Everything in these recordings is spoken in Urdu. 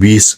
20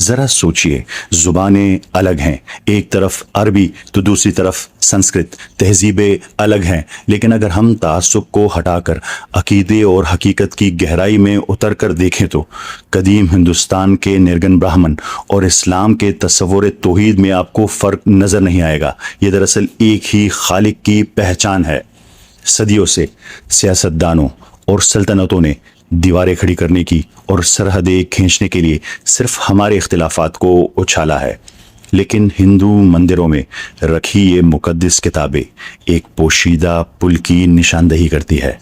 ذرا سوچئے، زبانیں الگ ہیں، ایک طرف عربی تو دوسری طرف سنسکرت، تہذیبیں الگ ہیں، لیکن اگر ہم تعصب کو ہٹا کر عقیدے اور حقیقت کی گہرائی میں اتر کر دیکھیں تو قدیم ہندوستان کے نرگن برہمن اور اسلام کے تصور توحید میں آپ کو فرق نظر نہیں آئے گا۔ یہ دراصل ایک ہی خالق کی پہچان ہے۔ صدیوں سے سیاستدانوں اور سلطنتوں نے دیواریں کھڑی کرنے کی اور سرحدیں کھینچنے کے لیے صرف ہمارے اختلافات کو اچھالا ہے، لیکن ہندو مندروں میں رکھی یہ مقدس کتابیں ایک پوشیدہ پل کی نشاندہی کرتی ہے۔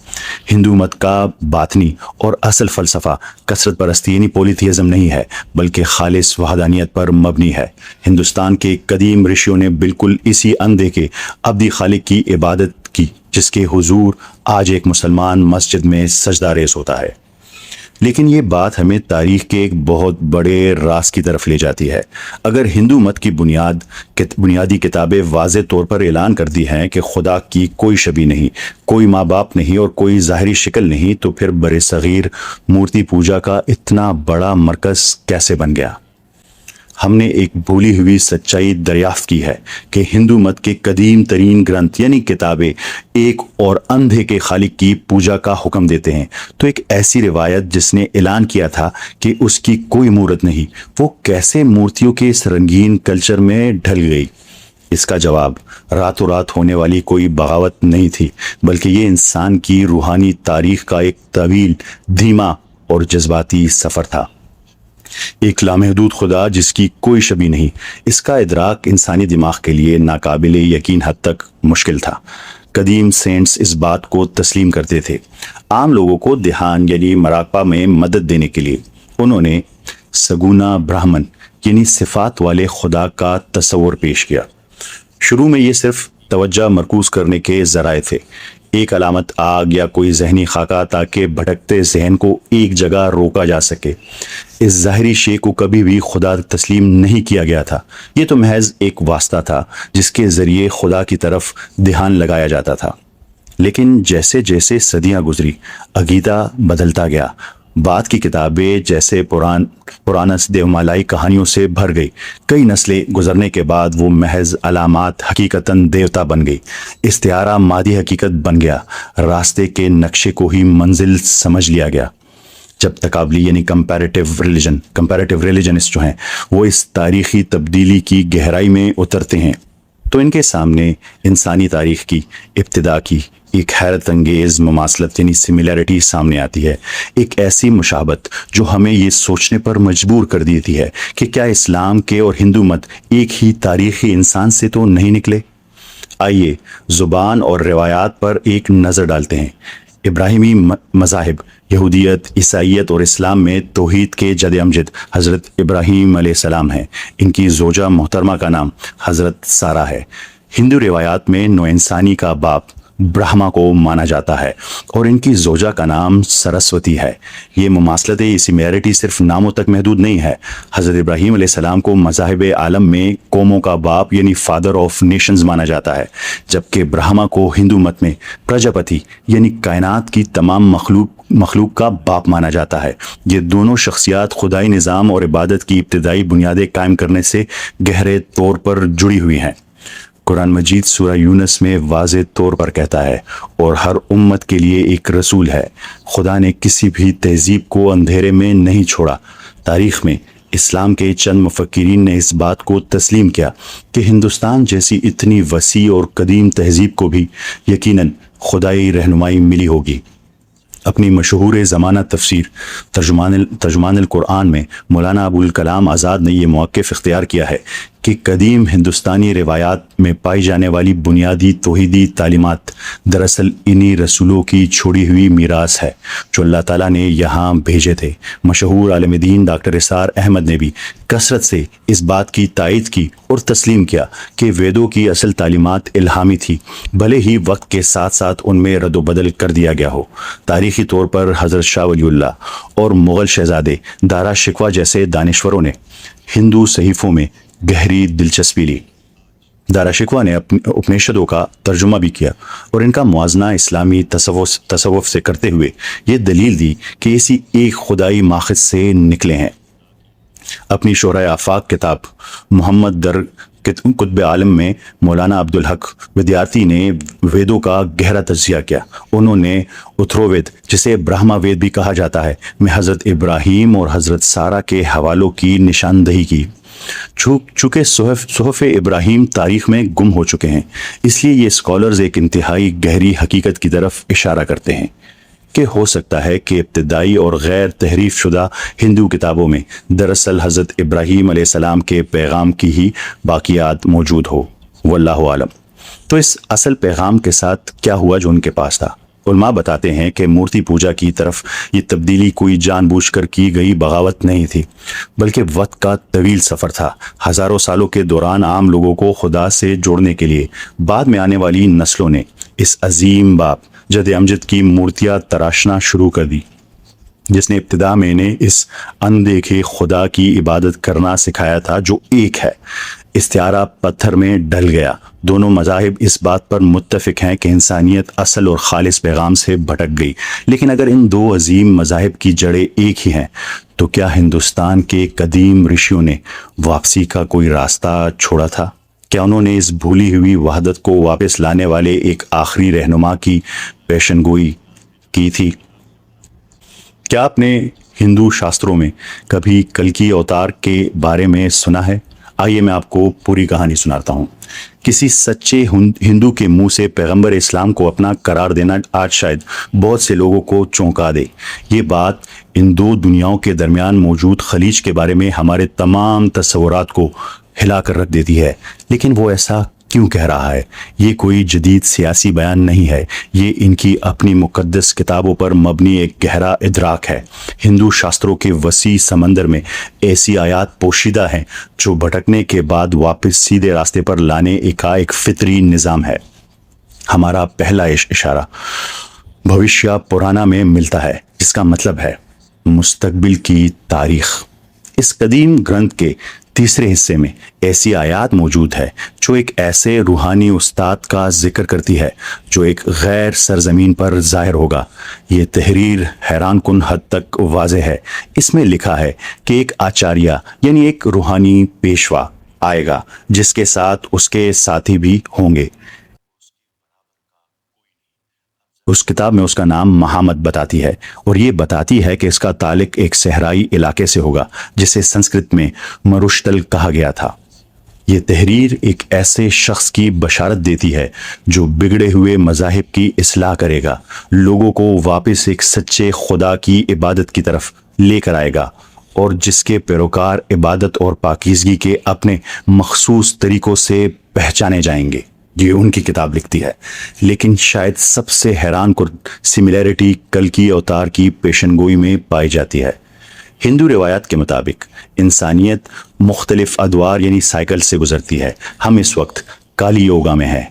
ہندو مت کا باطنی اور اصل فلسفہ کثرت پرستی یعنی پولیتھیزم نہیں ہے، بلکہ خالص وحدانیت پر مبنی ہے۔ ہندوستان کے قدیم رشیوں نے بالکل اسی اندھے کے ابدی خالق کی عبادت کی جس کے حضور آج ایک مسلمان مسجد میں سجدہ ریز ہوتا ہے۔ لیکن یہ بات ہمیں تاریخ کے ایک بہت بڑے راز کی طرف لے جاتی ہے۔ اگر ہندو مت کی بنیادی کتابیں واضح طور پر اعلان کرتی ہیں کہ خدا کی کوئی شبیہ نہیں، کوئی ماں باپ نہیں اور کوئی ظاہری شکل نہیں، تو پھر برصغیر مورتی پوجا کا اتنا بڑا مرکز کیسے بن گیا؟ ہم نے ایک بھولی ہوئی سچائی دریافت کی ہے کہ ہندو مت کے قدیم ترین گرنتھ یعنی کتابیں ایک اور اندھے کے خالق کی پوجا کا حکم دیتے ہیں، تو ایک ایسی روایت جس نے اعلان کیا تھا کہ اس کی کوئی مورت نہیں، وہ کیسے مورتیوں کے اس رنگین کلچر میں ڈھل گئی؟ اس کا جواب راتوں رات ہونے والی کوئی بغاوت نہیں تھی، بلکہ یہ انسان کی روحانی تاریخ کا ایک طویل، دھیما اور جذباتی سفر تھا۔ ایک لامحدود خدا جس کی کوئی شبیہ نہیں، اس کا ادراک انسانی دماغ کے لیے ناقابل یقین حد تک مشکل تھا۔ قدیم سینٹس اس بات کو تسلیم کرتے تھے۔ عام لوگوں کو دھیان یعنی مراقبہ میں مدد دینے کے لیے انہوں نے سگونا برہمن یعنی صفات والے خدا کا تصور پیش کیا۔ شروع میں یہ صرف توجہ مرکوز کرنے کے ذرائع تھے، ایک علامت آگ یا کوئی ذہنی خاکہ تاکہ بھٹکتے ذہن کو ایک جگہ روکا جا سکے۔ اس ظاہری شے کو کبھی بھی خدا تسلیم نہیں کیا گیا تھا، یہ تو محض ایک واسطہ تھا جس کے ذریعے خدا کی طرف دھیان لگایا جاتا تھا۔ لیکن جیسے جیسے صدیاں گزری، عقیدہ بدلتا گیا۔ بعد کی کتابیں جیسے پرانس دیومالائی کہانیوں سے بھر گئی، کئی نسلیں گزرنے کے بعد وہ محض علامات حقیقتاً دیوتا بن گئی، استعارہ مادی حقیقت بن گیا، راستے کے نقشے کو ہی منزل سمجھ لیا گیا۔ جب تقابلی یعنی کمپیریٹیو ریلیجنسٹ جو ہیں وہ اس تاریخی تبدیلی کی گہرائی میں اترتے ہیں تو ان کے سامنے انسانی تاریخ کی ابتدا کی ایک حیرت انگیز مماثلت یعنی سملیرٹی سامنے آتی ہے، ایک ایسی مشابہت جو ہمیں یہ سوچنے پر مجبور کر دیتی ہے کہ کیا اسلام کے اور ہندو مت ایک ہی تاریخی انسان سے تو نہیں نکلے؟ آئیے زبان اور روایات پر ایک نظر ڈالتے ہیں۔ ابراہیمی مذاہب یہودیت، عیسائیت اور اسلام میں توحید کے جد امجد حضرت ابراہیم علیہ السلام ہیں۔ ان کی زوجہ محترمہ کا نام حضرت سارہ ہے۔ ہندو روایات میں نو انسانی کا باپ برہما کو مانا جاتا ہے اور ان کی زوجہ کا نام سرسوتی ہے۔ یہ مماثلت سمیلرٹی صرف ناموں تک محدود نہیں ہے۔ حضرت ابراہیم علیہ السلام کو مذاہب عالم میں قوموں کا باپ یعنی فادر آف نیشنز مانا جاتا ہے، جبکہ برہما کو ہندو مت میں پرجاپتی یعنی کائنات کی تمام مخلوق کا باپ مانا جاتا ہے۔ یہ دونوں شخصیات خدائی نظام اور عبادت کی ابتدائی بنیادیں قائم کرنے سے گہرے طور پر جڑی ہوئی ہیں۔ قرآن مجید سورہ یونس میں واضح طور پر کہتا ہے، اور ہر امت کے لیے ایک رسول ہے۔ خدا نے کسی بھی تہذیب کو اندھیرے میں نہیں چھوڑا۔ تاریخ میں اسلام کے چند مفکرین نے اس بات کو تسلیم کیا کہ ہندوستان جیسی اتنی وسیع اور قدیم تہذیب کو بھی یقیناً خدائی رہنمائی ملی ہوگی۔ اپنی مشہور زمانہ تفسیر ترجمان القرآن میں مولانا ابوالکلام آزاد نے یہ موقف اختیار کیا ہے کہ قدیم ہندوستانی روایات میں پائی جانے والی بنیادی توحیدی تعلیمات دراصل انہی رسولوں کی چھوڑی ہوئی میراث ہے جو اللہ تعالیٰ نے یہاں بھیجے تھے۔ مشہور عالم دین ڈاکٹر اسار احمد نے بھی کثرت سے اس بات کی تائید کی اور تسلیم کیا کہ ویدوں کی اصل تعلیمات الہامی تھی، بھلے ہی وقت کے ساتھ ساتھ ان میں رد و بدل کر دیا گیا ہو۔ تاریخی طور پر حضرت شاہ ولی اللہ اور مغل شہزادے دارا شکوہ جیسے دانشوروں نے ہندو صحیفوں میں گہری دلچسپی لی۔ دارا شکوہ نے اپنشدوں کا ترجمہ بھی کیا اور ان کا موازنہ اسلامی تصوف سے کرتے ہوئے یہ دلیل دی کہ اسی ایک خدائی ماخذ سے نکلے ہیں۔ اپنی شورۂ آفاق کتاب محمد در قطب عالم میں مولانا عبدالحق ودیارتی نے ویدوں کا گہرا تجزیہ کیا۔ انہوں نے اتھرو وید، جسے برہما وید بھی کہا جاتا ہے، میں حضرت ابراہیم اور حضرت سارہ کے حوالوں کی نشاندہی کی۔ چونکہ صحف ابراہیم تاریخ میں گم ہو چکے ہیں، اس لیے یہ اسکالرز ایک انتہائی گہری حقیقت کی طرف اشارہ کرتے ہیں کہ ہو سکتا ہے کہ ابتدائی اور غیر تحریف شدہ ہندو کتابوں میں دراصل حضرت ابراہیم علیہ السلام کے پیغام کی ہی باقیات موجود ہو، واللہ عالم۔ تو اس اصل پیغام کے ساتھ کیا ہوا جو ان کے پاس تھا؟ علماء بتاتے ہیں کہ مورتی پوجا کی طرف یہ تبدیلی کوئی جان بوجھ کر کی گئی بغاوت نہیں تھی، بلکہ وقت کا طویل سفر تھا۔ ہزاروں سالوں کے دوران عام لوگوں کو خدا سے جوڑنے کے لیے بعد میں آنے والی نسلوں نے اس عظیم باپ جد امجد کی مورتیاں تراشنا شروع کر دی، جس نے ابتدا میں انہیں اس اندیکھے خدا کی عبادت کرنا سکھایا تھا جو ایک ہے۔ استعارہ پتھر میں ڈل گیا۔ دونوں مذاہب اس بات پر متفق ہیں کہ انسانیت اصل اور خالص پیغام سے بھٹک گئی، لیکن اگر ان دو عظیم مذاہب کی جڑیں ایک ہی ہیں تو کیا ہندوستان کے قدیم رشیوں نے واپسی کا کوئی راستہ چھوڑا تھا؟ کیا انہوں نے اس بھولی ہوئی وحدت کو واپس لانے والے ایک آخری رہنما کی پیشن گوئی کی تھی؟ کیا آپ نے ہندو شاستروں میں کبھی کلکی اوتار کے بارے میں سنا ہے؟ آئیے میں آپ کو پوری کہانی سناتا ہوں۔ کسی سچے ہندو کے منہ سے پیغمبر اسلام کو اپنا قرار دینا آج شاید بہت سے لوگوں کو چونکا دے۔ یہ بات ان دو دنیاؤں کے درمیان موجود خلیج کے بارے میں ہمارے تمام تصورات کو ہلا کر رکھ دیتی ہے، لیکن وہ ایسا کیوں کہہ رہا ہے؟ یہ کوئی جدید سیاسی بیان نہیں ہے، یہ ان کی اپنی مقدس کتابوں پر مبنی ایک گہرا ادراک ہے۔ ہندو شاستروں کے وسیع سمندر میں ایسی آیات پوشیدہ ہیں جو بھٹکنے کے بعد واپس سیدھے راستے پر لانے کا ایک فطری نظام ہے۔ ہمارا پہلا اشارہ بھوشیہ پرانا میں ملتا ہے، جس کا مطلب ہے مستقبل کی تاریخ۔ اس قدیم گرنتھ کے تیسرے حصے میں ایسی آیات موجود ہے جو ایک ایسے روحانی استاد کا ذکر کرتی ہے جو ایک غیر سرزمین پر ظاہر ہوگا۔ یہ تحریر حیران کن حد تک واضح ہے۔ اس میں لکھا ہے کہ ایک آچاریہ یعنی ایک روحانی پیشوا آئے گا جس کے ساتھ اس کے ساتھی بھی ہوں گے۔ اس کتاب میں اس کا نام محمد بتاتی ہے، اور یہ بتاتی ہے کہ اس کا تعلق ایک صحرائی علاقے سے ہوگا جسے سنسکرت میں مروشتل کہا گیا تھا۔ یہ تحریر ایک ایسے شخص کی بشارت دیتی ہے جو بگڑے ہوئے مذاہب کی اصلاح کرے گا، لوگوں کو واپس ایک سچے خدا کی عبادت کی طرف لے کر آئے گا، اور جس کے پیروکار عبادت اور پاکیزگی کے اپنے مخصوص طریقوں سے پہچانے جائیں گے۔ یہ ان کی کتاب لکھتی ہے، لیکن شاید سب سے حیران کن سملیرٹی کلکی اوتار کی پیشن گوئی میں پائی جاتی ہے۔ ہندو روایات کے مطابق انسانیت مختلف ادوار یعنی سائیکل سے گزرتی ہے۔ ہم اس وقت کالی یوگا میں ہیں،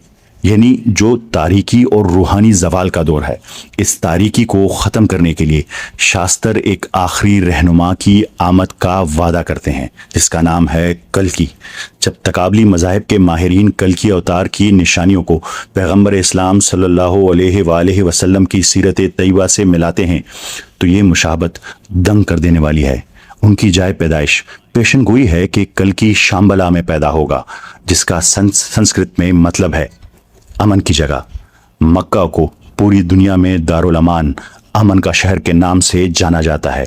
یعنی جو تاریکی اور روحانی زوال کا دور ہے۔ اس تاریکی کو ختم کرنے کے لیے شاستر ایک آخری رہنما کی آمد کا وعدہ کرتے ہیں جس کا نام ہے کلکی۔ جب تقابلی مذاہب کے ماہرین کلکی اوتار کی نشانیوں کو پیغمبر اسلام صلی اللہ علیہ وآلہ وسلم کی سیرت طیبہ سے ملاتے ہیں تو یہ مشابہت دنگ کر دینے والی ہے۔ ان کی جائے پیدائش پیشن گوئی ہے کہ کلکی شامبلا میں پیدا ہوگا، جس کا سنسکرت میں مطلب ہے امن کی جگہ۔ مکہ کو پوری دنیا میں دارالامان، امن کا شہر کے نام سے جانا جاتا ہے۔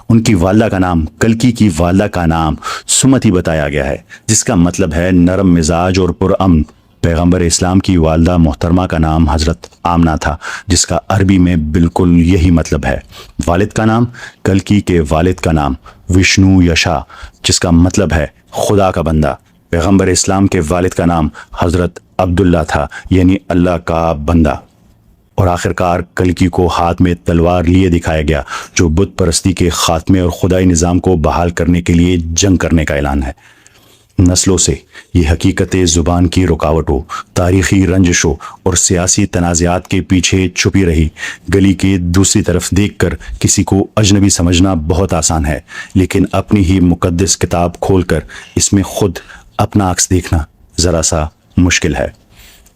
ان کی والدہ کا نام، کلکی کی والدہ کا نام سمتی بتایا گیا ہے، جس کا مطلب ہے نرم مزاج اور پرامن۔ پیغمبر اسلام کی والدہ محترمہ کا نام حضرت آمنہ تھا، جس کا عربی میں بالکل یہی مطلب ہے۔ والد کا نام، کلکی کے والد کا نام وشنو یشا، جس کا مطلب ہے خدا کا بندہ۔ پیغمبر اسلام کے والد کا نام حضرت عبداللہ تھا، یعنی اللہ کا بندہ۔ اور آخرکار کلکی کو ہاتھ میں تلوار لیے دکھایا گیا، جو بت پرستی کے خاتمے اور خدائی نظام کو بحال کرنے کے لیے جنگ کرنے کا اعلان ہے۔ نسلوں سے یہ حقیقت زبان کی رکاوٹوں، تاریخی رنجشوں اور سیاسی تنازعات کے پیچھے چھپی رہی۔ گلی کے دوسری طرف دیکھ کر کسی کو اجنبی سمجھنا بہت آسان ہے، لیکن اپنی ہی مقدس کتاب کھول کر اس میں خود اپنا عکس دیکھنا ذرا سا مشکل ہے۔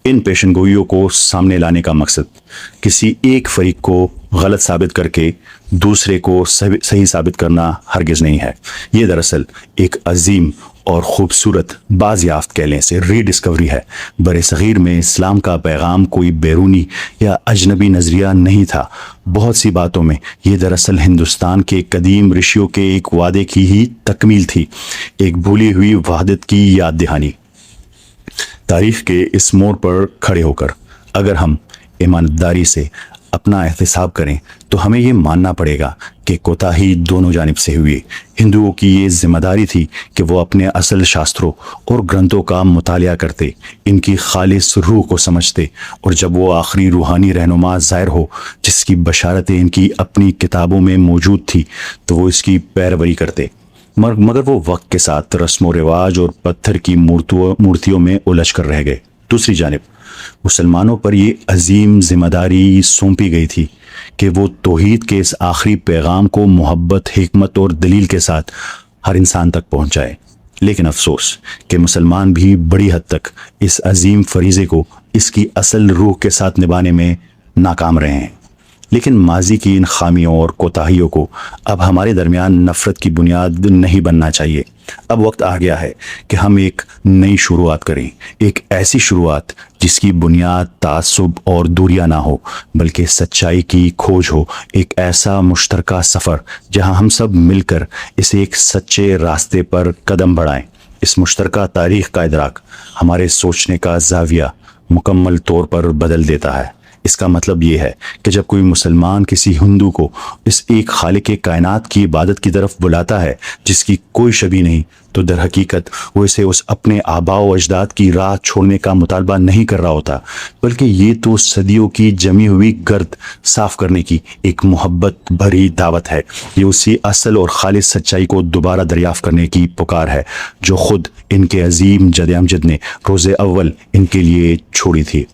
ان پیشن گوئیوں کو سامنے لانے کا مقصد کسی ایک فریق کو غلط ثابت کر کے دوسرے کو صحیح ثابت کرنا ہرگز نہیں ہے۔ یہ دراصل ایک عظیم اور خوبصورت بازیافت کہہ لیں سے ری ڈسکوری ہے۔ بر صغیر میں اسلام کا پیغام کوئی بیرونی یا اجنبی نظریہ نہیں تھا، بہت سی باتوں میں یہ دراصل ہندوستان کے قدیم رشیوں کے ایک وعدے کی ہی تکمیل تھی، ایک بھولی ہوئی وحدت کی یاد دہانی۔ تاریخ کے اس موڑ پر کھڑے ہو کر اگر ہم ایمانداری سے اپنا احتساب کریں تو ہمیں یہ ماننا پڑے گا کہ کوتاہی دونوں جانب سے ہوئی۔ ہندوؤں کی یہ ذمہ داری تھی کہ وہ اپنے اصل شاستروں اور گرنتھوں کا مطالعہ کرتے، ان کی خالص روح کو سمجھتے، اور جب وہ آخری روحانی رہنما ظاہر ہو جس کی بشارتیں ان کی اپنی کتابوں میں موجود تھی تو وہ اس کی پیروی کرتے، مگر وہ وقت کے ساتھ رسم و رواج اور پتھر کی مورتیوں میں الجھ کر رہ گئے۔ دوسری جانب مسلمانوں پر یہ عظیم ذمہ داری سونپی گئی تھی کہ وہ توحید کے اس آخری پیغام کو محبت، حکمت اور دلیل کے ساتھ ہر انسان تک پہنچائے۔ لیکن افسوس کہ مسلمان بھی بڑی حد تک اس عظیم فریضے کو اس کی اصل روح کے ساتھ نبھانے میں ناکام رہے ہیں۔ لیکن ماضی کی ان خامیوں اور کوتاہیوں کو اب ہمارے درمیان نفرت کی بنیاد نہیں بننا چاہیے۔ اب وقت آ گیا ہے کہ ہم ایک نئی شروعات کریں، ایک ایسی شروعات جس کی بنیاد تعصب اور دوریاں نہ ہو بلکہ سچائی کی کھوج ہو، ایک ایسا مشترکہ سفر جہاں ہم سب مل کر اسے ایک سچے راستے پر قدم بڑھائیں۔ اس مشترکہ تاریخ کا ادراک ہمارے سوچنے کا زاویہ مکمل طور پر بدل دیتا ہے۔ اس کا مطلب یہ ہے کہ جب کوئی مسلمان کسی ہندو کو اس ایک خالق کائنات کی عبادت کی طرف بلاتا ہے جس کی کوئی شبیہ نہیں، تو در حقیقت وہ اسے اس اپنے آباء و اجداد کی راہ چھوڑنے کا مطالبہ نہیں کر رہا ہوتا، بلکہ یہ تو صدیوں کی جمی ہوئی گرد صاف کرنے کی ایک محبت بھری دعوت ہے۔ یہ اسی اصل اور خالص سچائی کو دوبارہ دریافت کرنے کی پکار ہے جو خود ان کے عظیم جد امجد نے روز اول ان کے لیے چھوڑی تھی۔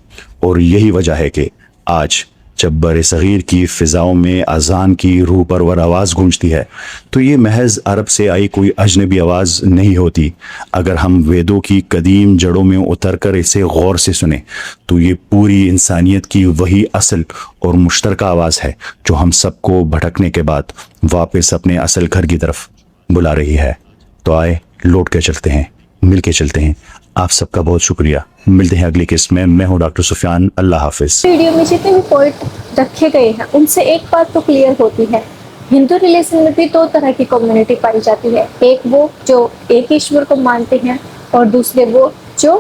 اور یہی وجہ ہے کہ آج جب بر صغیر کی فضاؤں میں اذان کی روح پرور آواز گونجتی ہے تو یہ محض عرب سے آئی کوئی اجنبی آواز نہیں ہوتی۔ اگر ہم ویدوں کی قدیم جڑوں میں اتر کر اسے غور سے سنیں تو یہ پوری انسانیت کی وہی اصل اور مشترکہ آواز ہے جو ہم سب کو بھٹکنے کے بعد واپس اپنے اصل گھر کی طرف بلا رہی ہے۔ تو آئے لوٹ کے چلتے ہیں، مل کے چلتے ہیں۔ آپ سب کا بہت شکریہ۔ ملتے ہیں اگلی قسط میں۔ میں ہوں ڈاکٹر سفیان۔ اللہ حافظ۔ ویڈیو میں جتنے بھی پوائنٹ رکھے گئے ہیں ان سے ایک بات تو کلیئر ہوتی ہے، ہندو ریلیجن میں بھی دو طرح کی کمیونٹی پائی جاتی ہے، ایک وہ جو ایک ایشور کو مانتے ہیں اور دوسرے وہ جو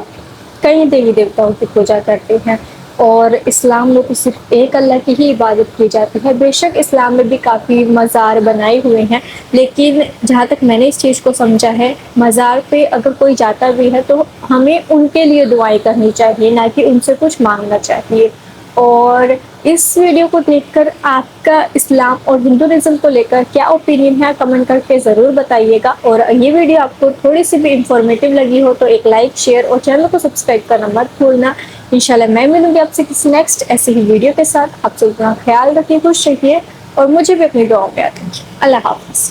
کئی دیوی دیوتاؤں کی پوجا کرتے ہیں، اور اسلام میں بھی صرف ایک اللہ کی ہی عبادت کی جاتی ہے۔ بے شک اسلام میں بھی کافی مزار بنائے ہوئے ہیں، لیکن جہاں تک میں نے اس چیز کو سمجھا ہے، مزار پہ اگر کوئی جاتا بھی ہے تو ہمیں ان کے لیے دعائیں کرنی چاہیے، نہ کہ ان سے کچھ مانگنا چاہیے۔ اور اس ویڈیو کو دیکھ کر آپ کا اسلام اور ہندوازم کو لے کر کیا اوپینین ہے کمنٹ کر کے ضرور بتائیے گا، اور یہ ویڈیو آپ کو تھوڑی سی بھی انفارمیٹیو لگی ہو تو ایک لائک، شیئر اور چینل کو سبسکرائب کرنا مت بھولنا۔ انشاءاللہ میں ملوں گی آپ سے کسی نیکسٹ ایسی ہی ویڈیو کے ساتھ۔ آپ سب اپنا خیال رکھیے، خوش رہیے اور مجھے بھی اپنی دعاؤں میں یاد رکھیے۔ اللہ حافظ۔